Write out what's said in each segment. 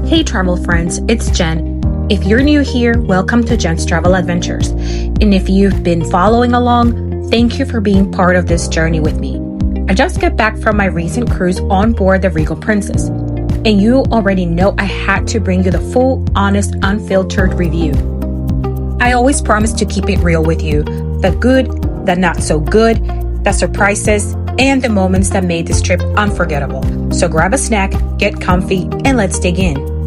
Hey travel friends, it's Jen. If you're new here, welcome to Jen's Travel Adventures. And if you've been following along, thank you for being part of this journey with me. I just got back from my recent cruise on board the Regal Princess. And you already know I had to bring you the full, honest, unfiltered review. I always promise to keep it real with you. The good, the not so good, the surprises, and the moments that made this trip unforgettable. So grab a snack, get comfy, and let's dig in.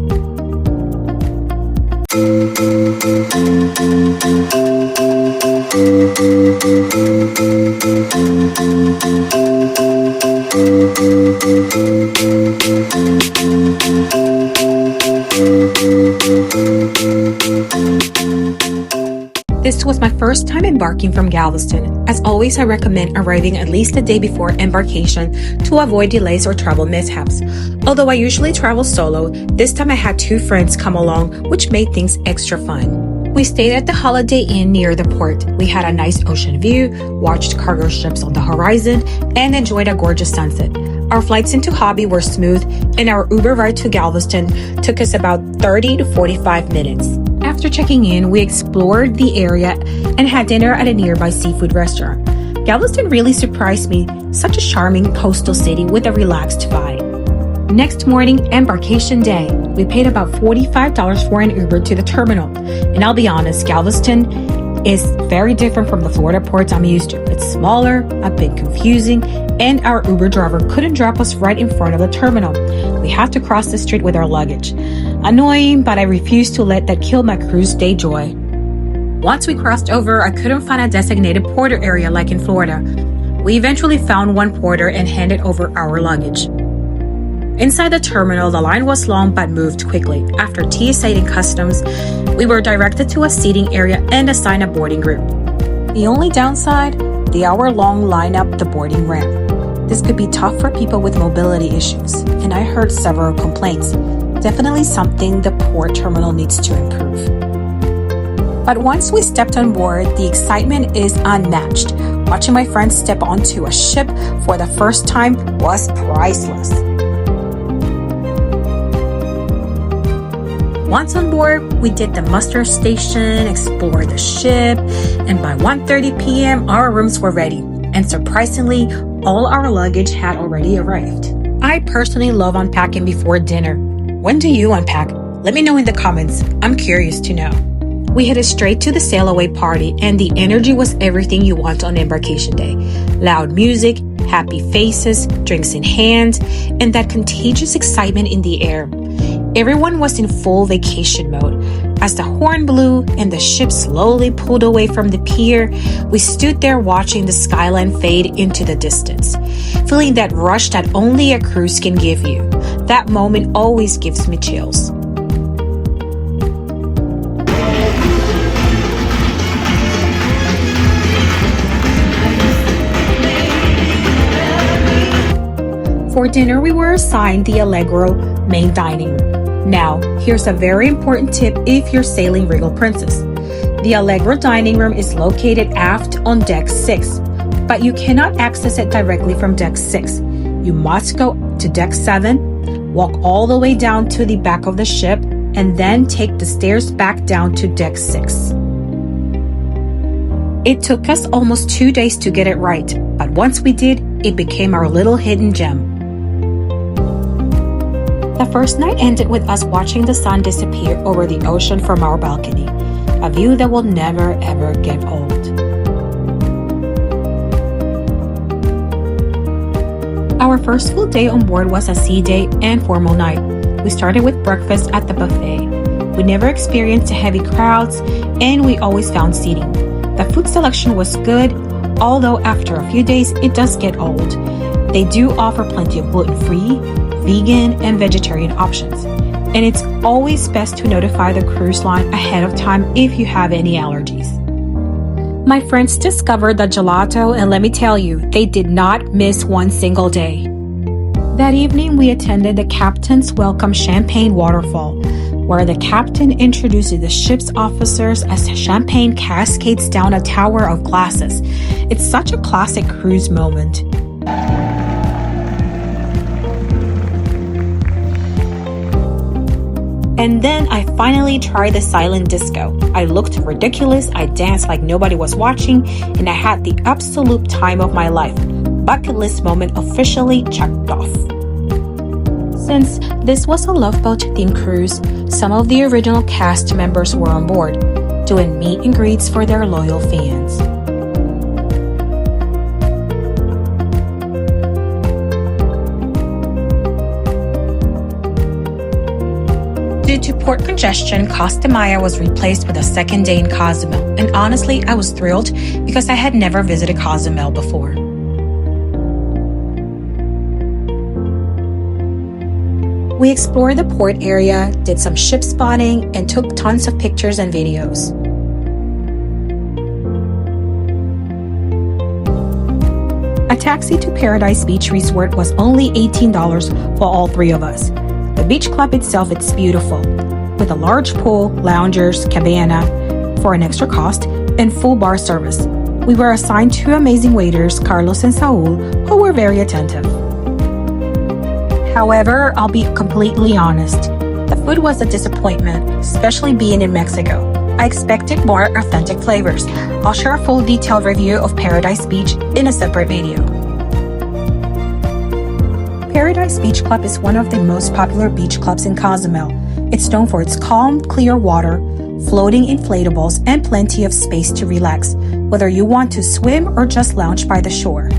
This was my first time embarking from Galveston. As always, I recommend arriving at least a day before embarkation to avoid delays or travel mishaps. Although I usually travel solo, this time I had two friends come along, which made things extra fun. We stayed at the Holiday Inn near the port. We had a nice ocean view, watched cargo ships on the horizon, and enjoyed a gorgeous sunset. Our flights into Hobby were smooth, and our Uber ride to Galveston took us about 30 to 45 minutes. After checking in, we explored the area and had dinner at a nearby seafood restaurant. Galveston really surprised me, such a charming coastal city with a relaxed vibe. Next morning, embarkation day. We paid about $45 for an Uber to the terminal. And I'll be honest, Galveston is very different from the Florida ports I'm used to. It's smaller, a bit confusing, and our Uber driver couldn't drop us right in front of the terminal. We had to cross the street with our luggage. Annoying, but I refused to let that kill my cruise day joy. Once we crossed over, I couldn't find a designated porter area like in Florida. We eventually found one porter and handed over our luggage. Inside the terminal, the line was long but moved quickly. After TSA and customs, we were directed to a seating area and assigned a boarding group. The only downside, the hour-long line up the boarding ramp. This could be tough for people with mobility issues, and I heard several complaints. Definitely something the port terminal needs to improve. But once we stepped on board, the excitement is unmatched. Watching my friends step onto a ship for the first time was priceless. Once on board, we did the muster station, explored the ship, and by 1:30 p.m. our rooms were ready. And surprisingly, all our luggage had already arrived. I personally love unpacking before dinner. When do you unpack? Let me know in the comments. I'm curious to know. We headed straight to the sail away party, and the energy was everything you want on embarkation day. Loud music, happy faces, drinks in hand, and that contagious excitement in the air. Everyone was in full vacation mode. As the horn blew and the ship slowly pulled away from the pier, we stood there watching the skyline fade into the distance, feeling that rush that only a cruise can give you. That moment always gives me chills. For dinner, we were assigned the Allegro main dining room. Now, here's a very important tip if you're sailing Regal Princess. The Allegro dining room is located aft on deck 6, but you cannot access it directly from deck 6. You must go to deck 7, walk all the way down to the back of the ship, and then take the stairs back down to deck 6. It took us almost 2 days to get it right, but once we did, it became our little hidden gem. The first night ended with us watching the sun disappear over the ocean from our balcony, a view that will never ever get old. Our first full day on board was a sea day and formal night. We started with breakfast at the buffet. We never experienced heavy crowds, and we always found seating. The food selection was good, although after a few days it does get old. They do offer plenty of gluten-free, vegan, and vegetarian options. And it's always best to notify the cruise line ahead of time if you have any allergies. My friends discovered the gelato, and let me tell you, they did not miss one single day. That evening, we attended the Captain's Welcome Champagne Waterfall, where the captain introduces the ship's officers as champagne cascades down a tower of glasses. It's such a classic cruise moment. And then I finally tried the silent disco. I looked ridiculous, I danced like nobody was watching, and I had the absolute time of my life. Bucket list moment officially checked off. Since this was a Love Boat themed cruise, some of the original cast members were on board, doing meet and greets for their loyal fans. Due to port congestion, Costa Maya was replaced with a second day in Cozumel, and honestly, I was thrilled because I had never visited Cozumel before. We explored the port area, did some ship spotting, and took tons of pictures and videos. A taxi to Paradise Beach Resort was only $18 for all three of us. The beach club itself is beautiful, with a large pool, loungers, cabana for an extra cost, and full bar service. We were assigned two amazing waiters, Carlos and Saul, who were very attentive. However, I'll be completely honest, the food was a disappointment, especially being in Mexico. I expected more authentic flavors. I'll share a full detailed review of Paradise Beach in a separate video. Paradise Beach Club is one of the most popular beach clubs in Cozumel. It's known for its calm, clear water, floating inflatables, and plenty of space to relax, whether you want to swim or just lounge by the shore.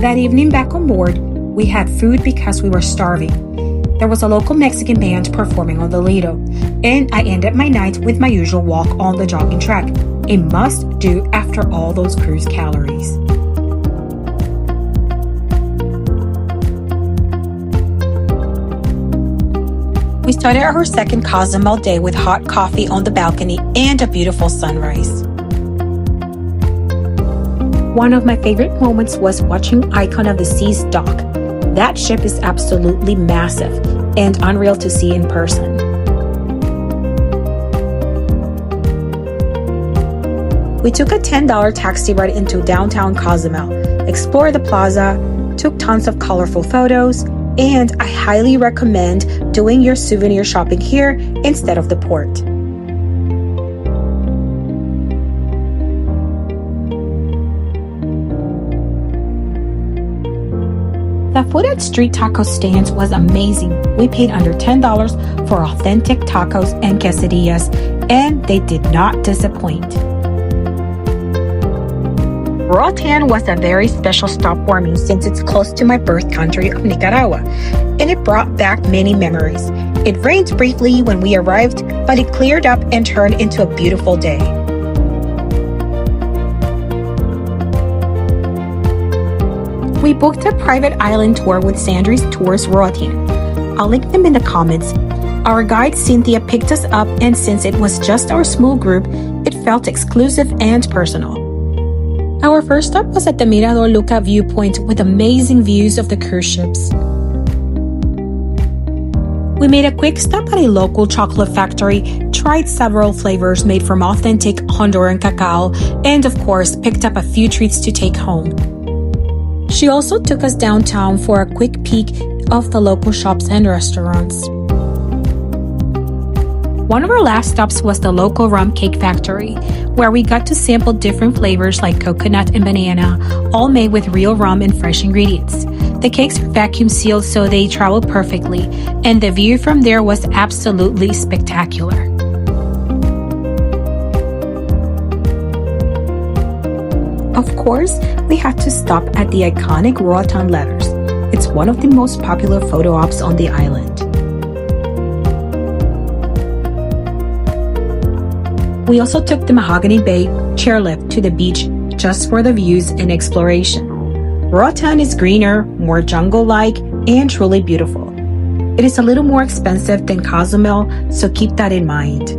That evening back on board, we had food because we were starving. There was a local Mexican band performing on the Lido, and I ended my night with my usual walk on the jogging track. A must-do after all those cruise calories. We started our second Cozumel day with hot coffee on the balcony and a beautiful sunrise. One of my favorite moments was watching Icon of the Seas dock. That ship is absolutely massive and unreal to see in person. We took a $10 taxi ride into downtown Cozumel, explored the plaza, took tons of colorful photos, and I highly recommend doing your souvenir shopping here instead of the port. The food at street taco stands was amazing. We paid under $10 for authentic tacos and quesadillas, and they did not disappoint. Roatan was a very special stop for me since it's close to my birth country of Nicaragua, and it brought back many memories. It rained briefly when we arrived, but it cleared up and turned into a beautiful day. We booked a private island tour with Sandri's Tours Roatan. I'll link them in the comments. Our guide Cynthia picked us up, and since it was just our small group, it felt exclusive and personal. Our first stop was at the Mirador Luca viewpoint with amazing views of the cruise ships. We made a quick stop at a local chocolate factory, tried several flavors made from authentic Honduran cacao, and of course, picked up a few treats to take home. She also took us downtown for a quick peek of the local shops and restaurants. One of our last stops was the local rum cake factory, where we got to sample different flavors like coconut and banana, all made with real rum and fresh ingredients. The cakes are vacuum sealed so they travel perfectly, and the view from there was absolutely spectacular. Of course, we had to stop at the iconic Roatán letters. It's one of the most popular photo ops on the island. We also took the Mahogany Bay chairlift to the beach just for the views and exploration. Roatán is greener, more jungle-like, and truly beautiful. It is a little more expensive than Cozumel, so keep that in mind.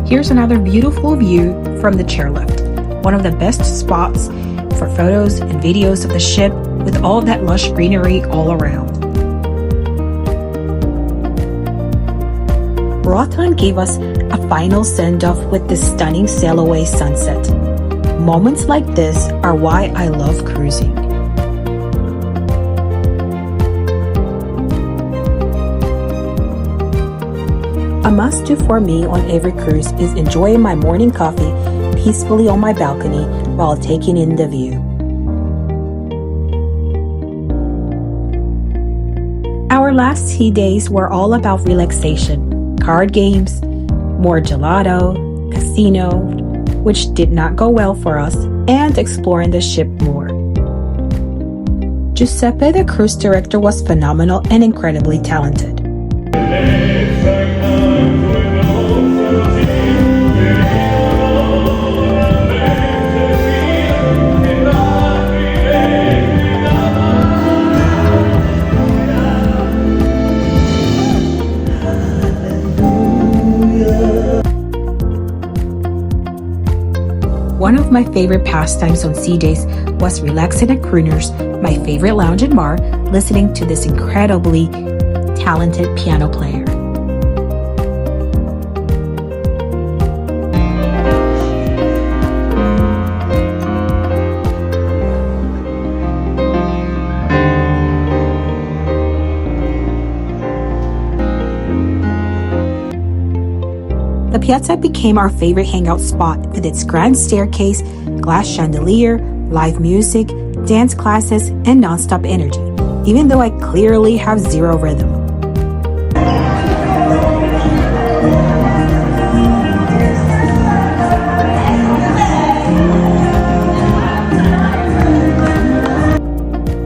Here's another beautiful view from the chairlift, one of the best spots for photos and videos of the ship with all that lush greenery all around. Roatan gave us a final send-off with this stunning sail-away sunset. Moments like this are why I love cruising. A must-do for me on every cruise is enjoying my morning coffee peacefully on my balcony while taking in the view. Our last sea days were all about relaxation, card games, more gelato, casino, which did not go well for us, and exploring the ship more. Giuseppe, the cruise director, was phenomenal and incredibly talented. One of my favorite pastimes on sea days was relaxing at Crooners, my favorite lounge and bar, listening to this incredibly talented piano player. The piazza became our favorite hangout spot with its grand staircase, glass chandelier, live music, dance classes, and nonstop energy, even though I clearly have zero rhythm.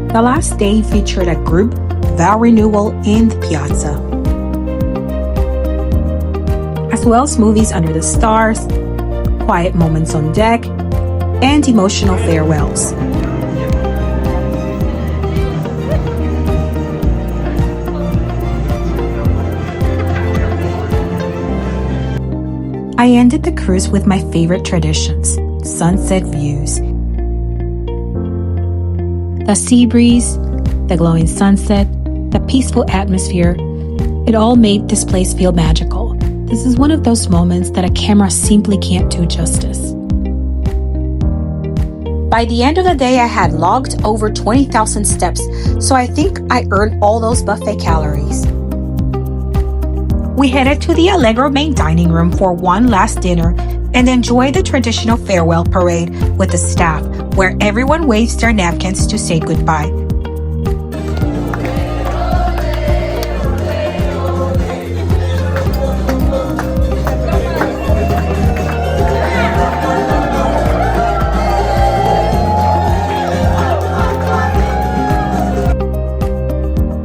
The last day featured a group vow renewal in the piazza, as well as movies under the stars, quiet moments on deck, and emotional farewells. I ended the cruise with my favorite traditions, sunset views. The sea breeze, the glowing sunset, the peaceful atmosphere, it all made this place feel magical. This is one of those moments that a camera simply can't do justice. By the end of the day, I had logged over 20,000 steps, so I think I earned all those buffet calories. We headed to the Allegro main dining room for one last dinner and enjoyed the traditional farewell parade with the staff, where everyone waves their napkins to say goodbye.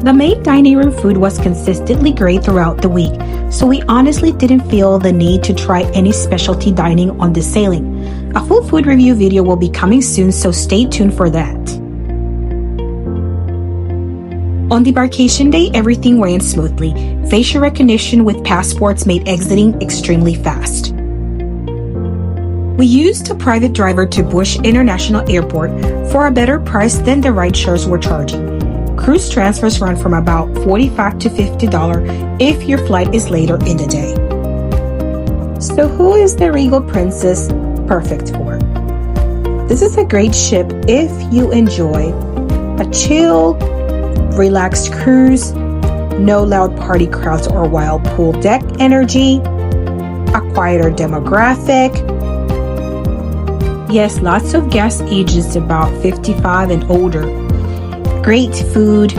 The main dining room food was consistently great throughout the week, so we honestly didn't feel the need to try any specialty dining on this sailing. A full food review video will be coming soon, so stay tuned for that. On Debarkation Day, everything ran smoothly. Facial recognition with passports made exiting extremely fast. We used a private driver to Bush International Airport for a better price than the rideshares were charging. Cruise transfers run from about $45 to $50 if your flight is later in the day. So who is the Regal Princess perfect for? This is a great ship if you enjoy a chill, relaxed cruise, no loud party crowds or wild pool deck energy, a quieter demographic. Yes, lots of guest ages about 55 and older. Great food,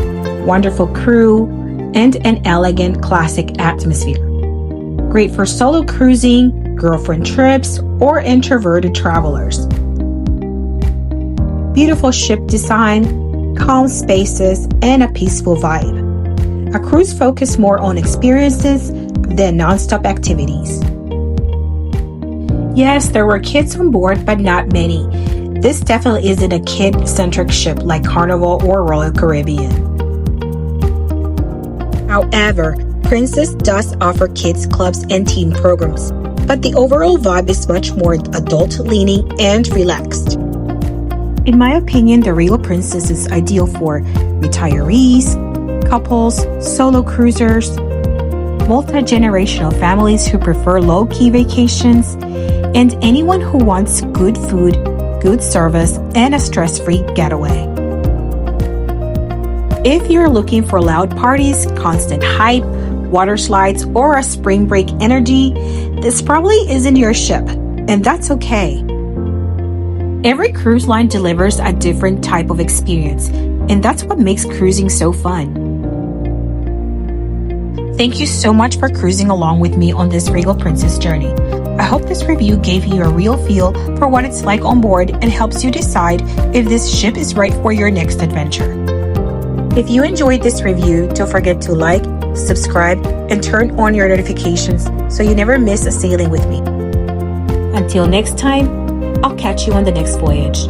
wonderful crew, and an elegant classic atmosphere. Great for solo cruising, girlfriend trips, or introverted travelers. Beautiful ship design, calm spaces, and a peaceful vibe. A cruise focused more on experiences than non-stop activities. Yes, there were kids on board, but not many. This definitely isn't a kid-centric ship like Carnival or Royal Caribbean. However, Princess does offer kids clubs and teen programs, but the overall vibe is much more adult-leaning and relaxed. In my opinion, the Regal Princess is ideal for retirees, couples, solo cruisers, multi-generational families who prefer low-key vacations, and anyone who wants good food, good service, and a stress-free getaway. If you're looking for loud parties, constant hype, water slides, or a spring break energy, this probably isn't your ship, and that's okay. Every cruise line delivers a different type of experience, and that's what makes cruising so fun. Thank you so much for cruising along with me on this Regal Princess journey. I hope this review gave you a real feel for what it's like on board and helps you decide if this ship is right for your next adventure. If you enjoyed this review, don't forget to like, subscribe, and turn on your notifications so you never miss a sailing with me. Until next time, I'll catch you on the next voyage.